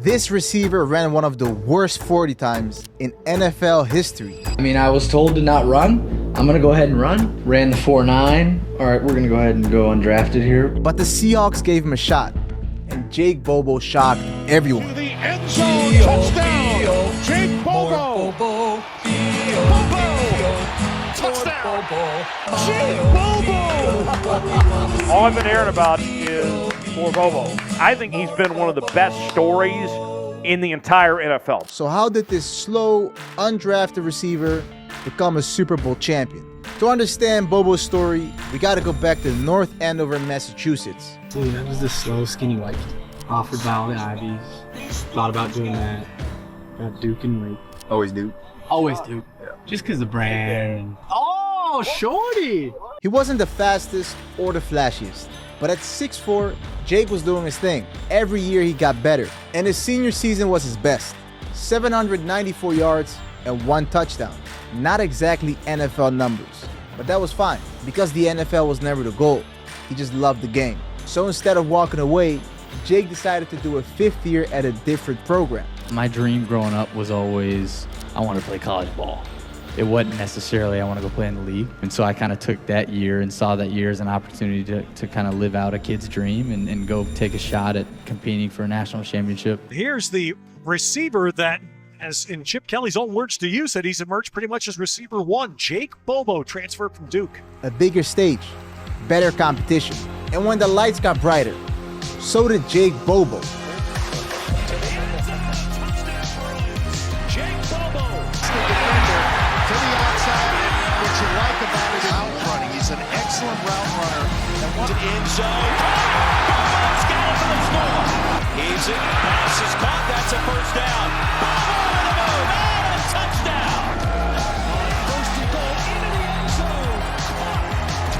This receiver ran one of the worst 40 times in NFL history. I mean, I was told to not run. I'm going to go ahead and run. Ran the 4.9. All right, we're going to go ahead and go undrafted here. But the Seahawks gave him a shot, and Jake Bobo shocked everyone. To the end zone, touchdown, Jake Bobo. Bobo, touchdown, Jake Bobo. All I've been hearing about is for Bobo. I think he's been one of the best stories in the entire NFL. So how did this slow, undrafted receiver become a Super Bowl champion? To understand Bobo's story, we got to go back to North Andover, Massachusetts. Dude, that was the slow, skinny white kid. Offered by all the Ivies. Thought about doing that. Got Duke and Wake. Always Duke. Always Duke. Yeah. Just because the brand. Oh, shorty! He wasn't the fastest or the flashiest, but at 6'4", Jake was doing his thing. Every year he got better, and his senior season was his best. 794 yards and 1 touchdown. Not exactly NFL numbers, but that was fine because the NFL was never the goal. He just loved the game. So instead of walking away, Jake decided to do a 5th year at a different program. My dream growing up was always, I want to play college ball. It wasn't necessarily, I want to go play in the league. And so I kind of took that year and saw that year as an opportunity to kind of live out a kid's dream and go take a shot at competing for a national championship. Here's the receiver that, as in Chip Kelly's own words to you, said he's emerged pretty much as receiver 1. Jake Bobo, transferred from Duke. A bigger stage, better competition. And when the lights got brighter, so did Jake Bobo. Jake Bobo. The defender to the outside. What you like about it is route running. He's an excellent route runner. And one end zone. Bobo's got it for the score. He's it. Pass is caught. That's a first down. Bobo with a move. And a touchdown. First and goal into the end zone.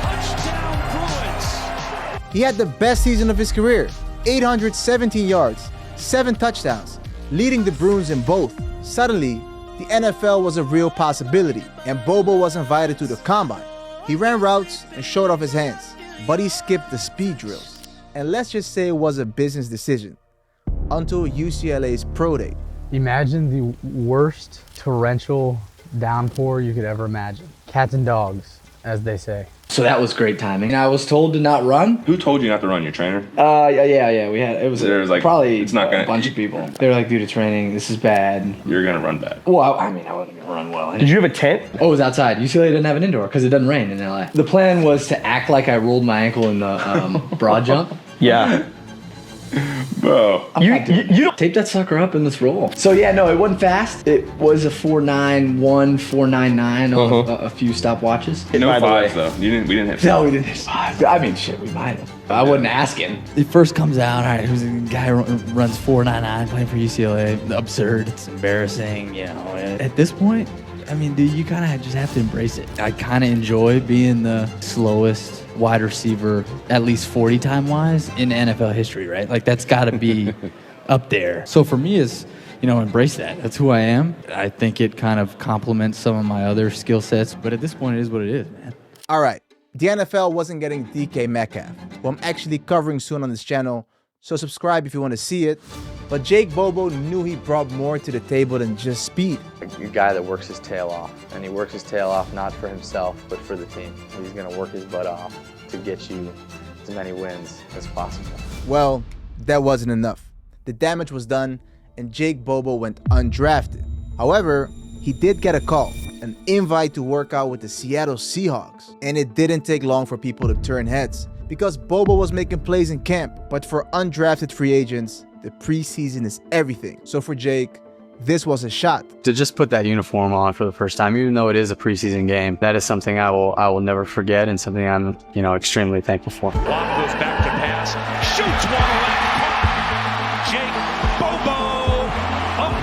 Touchdown Bruins. He had the best season of his career. 817 yards, 7 touchdowns, leading the Bruins in both. Suddenly, the NFL was a real possibility, and Bobo was invited to the combine. He ran routes and showed off his hands, but he skipped the speed drills. And let's just say it was a business decision, until UCLA's pro day. Imagine the worst torrential downpour you could ever imagine. Cats and dogs, as they say. So that was great timing. I was told to not run. Who told you not to run? Your trainer? Yeah. We had there was like probably it's not gonna, a bunch of people. They were like, "Dude, it's raining. This is bad." You're gonna run bad. Well, I mean, I wasn't gonna run well. Did you have a tent? Oh, it was outside. UCLA didn't have an indoor because it doesn't rain in LA. The plan was to act like I rolled my ankle in the broad jump. Yeah. Bro. You don't tape that sucker up and let's roll. So yeah, no, it wasn't fast. It was a 4.91, 4.99 on a few stopwatches. No fives though. We didn't hit 5. No, we didn't hit 5. I mean, shit, we might have. I wasn't asking. It first comes out, all right, who's a guy who runs 4.99 playing for UCLA. Absurd. It's embarrassing, you know. At this point, I mean, dude, you kind of just have to embrace it. I kind of enjoy being the slowest wide receiver, at least 40 time wise, in NFL history, right? Like that's got to be up there. So for me, is embrace that. That's who I am. I think it kind of complements some of my other skill sets, but at this point, it is what it is, man. All right, the NFL wasn't getting DK Metcalf, who I'm actually covering soon on this channel, so subscribe if you want to see it. But Jake Bobo knew he brought more to the table than just speed. A guy that works his tail off, and he works his tail off not for himself, but for the team. He's going to work his butt off to get you as many wins as possible. Well, that wasn't enough. The damage was done, and Jake Bobo went undrafted. However, he did get a call, an invite to work out with the Seattle Seahawks. And it didn't take long for people to turn heads, because Bobo was making plays in camp. But for undrafted free agents, the preseason is everything. So for Jake, this was a shot. To just put that uniform on for the first time, even though it is a preseason game, that is something I will never forget and something I'm extremely thankful for. Goes back to pass, shoots one left. Jake Bobo.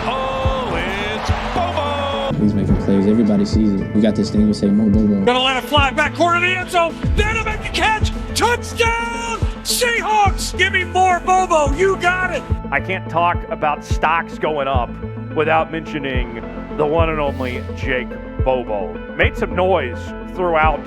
Oh, it's Bobo. He's making plays. Everybody sees it. We got this thing. We say more Bobo. Gonna let it fly back corner of the end zone. Then to make the catch. Touchdown! Seahawks! Give me more Bobo. You got it. I can't talk about stocks going up without mentioning the one and only Jake Bobo. Made some noise throughout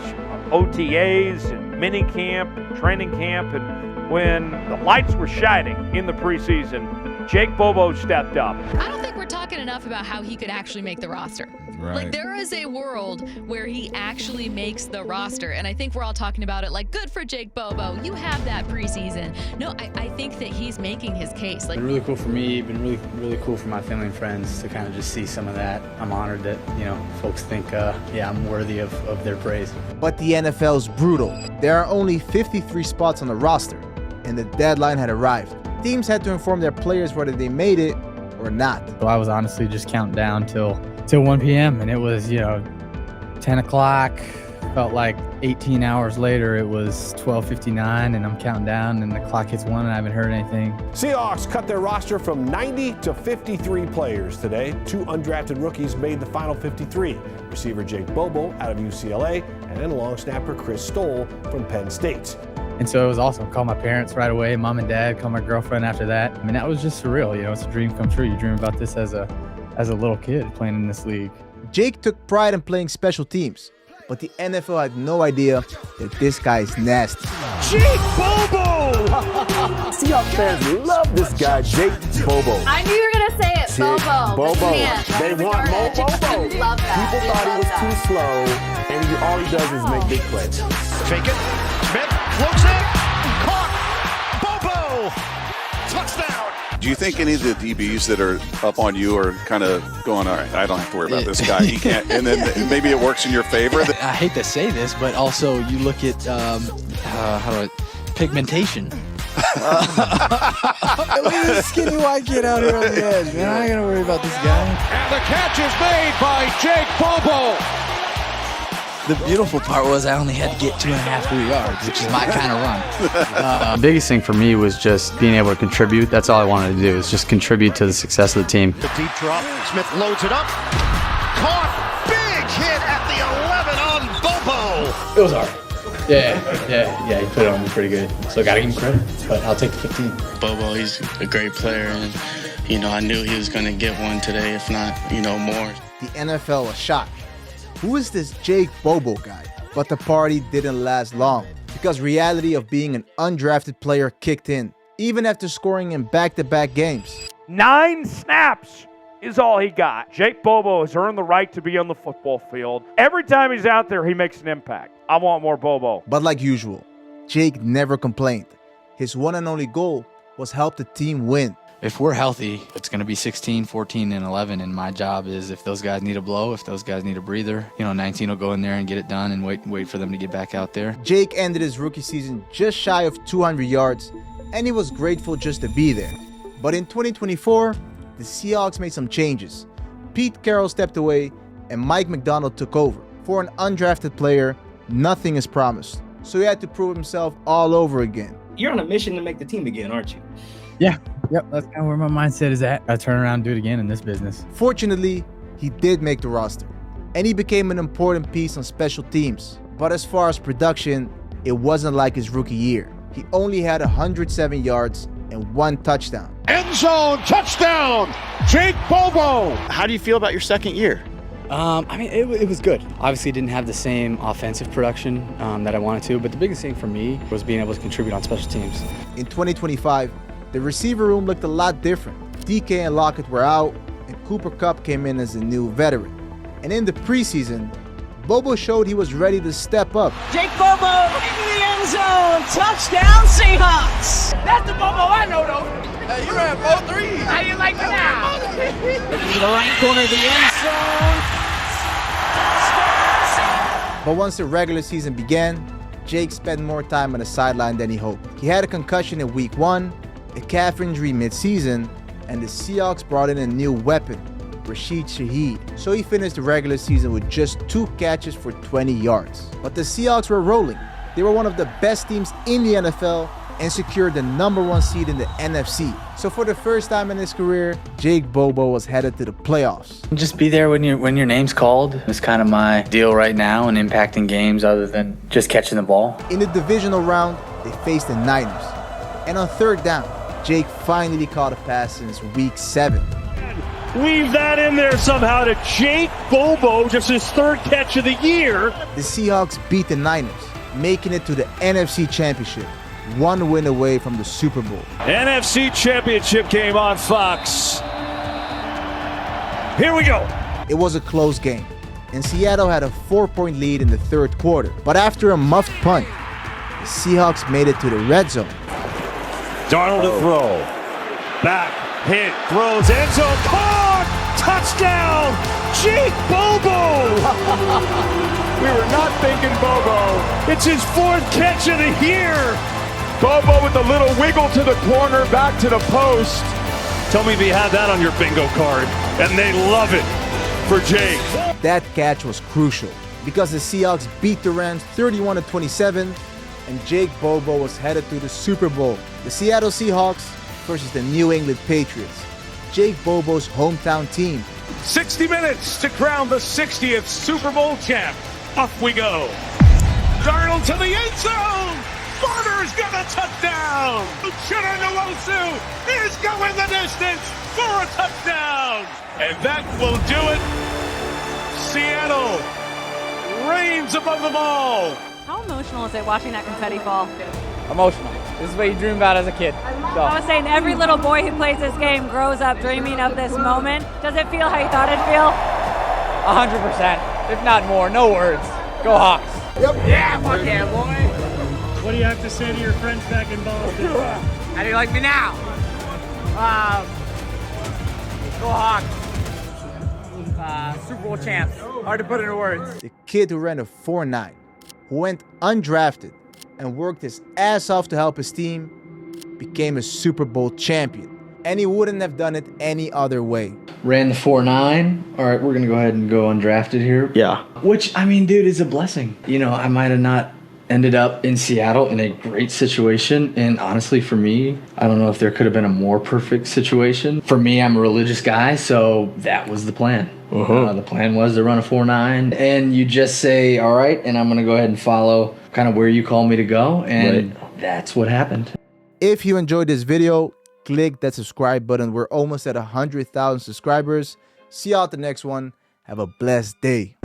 OTAs and minicamp and training camp, and when the lights were shining in the preseason, Jake Bobo stepped up. I don't think we're talking enough about how he could actually make the roster. Right. Like, there is a world where he actually makes the roster, and I think we're all talking about it like, good for Jake Bobo. You have that preseason. No, I think that he's making his case. Like, Been really cool for me, been really cool for my family and friends to kind of just see some of that. I'm honored that, folks think, I'm worthy of their praise. But the NFL's brutal. There are only 53 spots on the roster, and the deadline had arrived. Teams had to inform their players whether they made it or not. So I was honestly just counting down till 1 p.m. and it was, 10 o'clock. Felt like 18 hours later, it was 12:59 and I'm counting down and the clock hits 1 and I haven't heard anything. Seahawks cut their roster from 90 to 53 players today. 2 undrafted rookies made the final 53. Receiver Jake Bobo out of UCLA and long snapper Chris Stoll from Penn State. And so it was awesome. Called my parents right away, mom and dad, called my girlfriend after that. I mean, that was just surreal. It's a dream come true. You dream about this as a little kid playing in this league. Jake took pride in playing special teams, but the NFL had no idea that this guy is nasty. Jake Bobo! Seahawks fans love this guy, Jake Bobo. I knew you were going to say it, Bobo. Bobo. They want more Bobo. Love that. People thought he was too slow, and all he does is make big plays. Fake it. Smith looks it. Caught. Bobo. Touchdown. Do you think any of the DBs that are up on you are kind of going, all right, I don't have to worry about this guy. He can't. And then maybe it works in your favor? I hate to say this, but also you look at pigmentation. Look at this skinny white kid out here on the edge, man. I ain't gonna worry about this guy. And the catch is made by Jake Bobo. The beautiful part was I only had to get 2.5, 3 yards, which is my kind of run. The biggest thing for me was just being able to contribute. That's all I wanted to do, is just contribute to the success of the team. The deep drop. Smith loads it up. Caught. Big hit at the 11 on Bobo. It was hard. Yeah, he put it on me pretty good. So gotta give him credit, but I'll take the 15. Bobo, he's a great player, and, I knew he was going to get one today, if not, more. The NFL was shocked. Who is this Jake Bobo guy? But the party didn't last long because reality of being an undrafted player kicked in, even after scoring in back-to-back games. 9 snaps is all he got. Jake Bobo has earned the right to be on the football field. Every time he's out there, he makes an impact. I want more Bobo. But like usual, Jake never complained. His one and only goal was help the team win. If we're healthy, it's going to be 16, 14, and 11, and my job is if those guys need a blow, if those guys need a breather, 19 will go in there and get it done and wait for them to get back out there. Jake ended his rookie season just shy of 200 yards, and he was grateful just to be there. But in 2024, the Seahawks made some changes. Pete Carroll stepped away, and Mike McDonald took over. For an undrafted player, nothing is promised, so he had to prove himself all over again. You're on a mission to make the team again, aren't you? Yeah, that's kind of where my mindset is at. I turn around and do it again in this business. Fortunately, he did make the roster, and he became an important piece on special teams. But as far as production, it wasn't like his rookie year. He only had 107 yards and 1 touchdown. End zone touchdown, Jake Bobo. How do you feel about your second year? It was good. Obviously didn't have the same offensive production that I wanted to, but the biggest thing for me was being able to contribute on special teams. In 2025, the receiver room looked a lot different. DK and Lockett were out, and Cooper Kupp came in as a new veteran. And in the preseason, Bobo showed he was ready to step up. Jake Bobo into the end zone. Touchdown, Seahawks. That's the Bobo I know, though. Hey, you ran 4-3. How you like it now? To the right corner of the end zone. But once the regular season began, Jake spent more time on the sideline than he hoped. He had a concussion in week 1, a calf injury mid-season, and the Seahawks brought in a new weapon, Rashid Shaheed. So he finished the regular season with just 2 catches for 20 yards. But the Seahawks were rolling. They were one of the best teams in the NFL and secured the #1 seed in the NFC. So for the first time in his career, Jake Bobo was headed to the playoffs. Just be there when your name's called. It's kind of my deal right now and impacting games other than just catching the ball. In the divisional round, they faced the Niners. And on 3rd down, Jake finally caught a pass since week 7. Weave that in there somehow to Jake Bobo, just his 3rd catch of the year. The Seahawks beat the Niners, making it to the NFC Championship. one win away from the Super Bowl. NFC Championship game on Fox. Here we go. It was a close game, and Seattle had a 4-point lead in the third quarter. But after a muffed punt, the Seahawks made it to the red zone. Darnold to throw. Back, hit, throws, end zone, caught! Touchdown! Jake Bobo! We were not thinking Bobo. It's his 4th catch of the year. Bobo with a little wiggle to the corner, back to the post. Tell me if you have that on your bingo card. And they love it for Jake. That catch was crucial because the Seahawks beat the Rams 31-27, and Jake Bobo was headed to the Super Bowl. The Seattle Seahawks versus the New England Patriots. Jake Bobo's hometown team. 60 minutes to crown the 60th Super Bowl champ. Off we go. Darnold to the end zone. Barter's got a touchdown. Uchenna Nwosu is going the distance for a touchdown. And that will do it. Seattle reigns above them all. How emotional is it watching that confetti fall? Emotional. This is what you dream about as a kid. So. I was saying every little boy who plays this game grows up dreaming of this moment. Does it feel how you thought it'd feel? 100%, if not more. No words. Go Hawks. Yep. Yeah, fuck yeah, boy. What do you have to say to your friends back in Boston? How do you like me now? Go Hawks. Super Bowl champs. Hard to put into words. The kid who ran a 4.9, who went undrafted and worked his ass off to help his team, became a Super Bowl champion. And he wouldn't have done it any other way. Ran the 4.9. All right, we're going to go ahead and go undrafted here. Yeah. Which, I mean, dude, is a blessing. You know, I might have not ended up in Seattle in a great situation. And honestly, for me, I don't know if there could have been a more perfect situation. For me, I'm a religious guy, so that was the plan. The plan was to run a 4.9. And you just say, all right, and I'm going to go ahead and follow kind of where you call me to go. And that's what happened. If you enjoyed this video, click that subscribe button. We're almost at 100,000 subscribers. See you at the next one. Have a blessed day.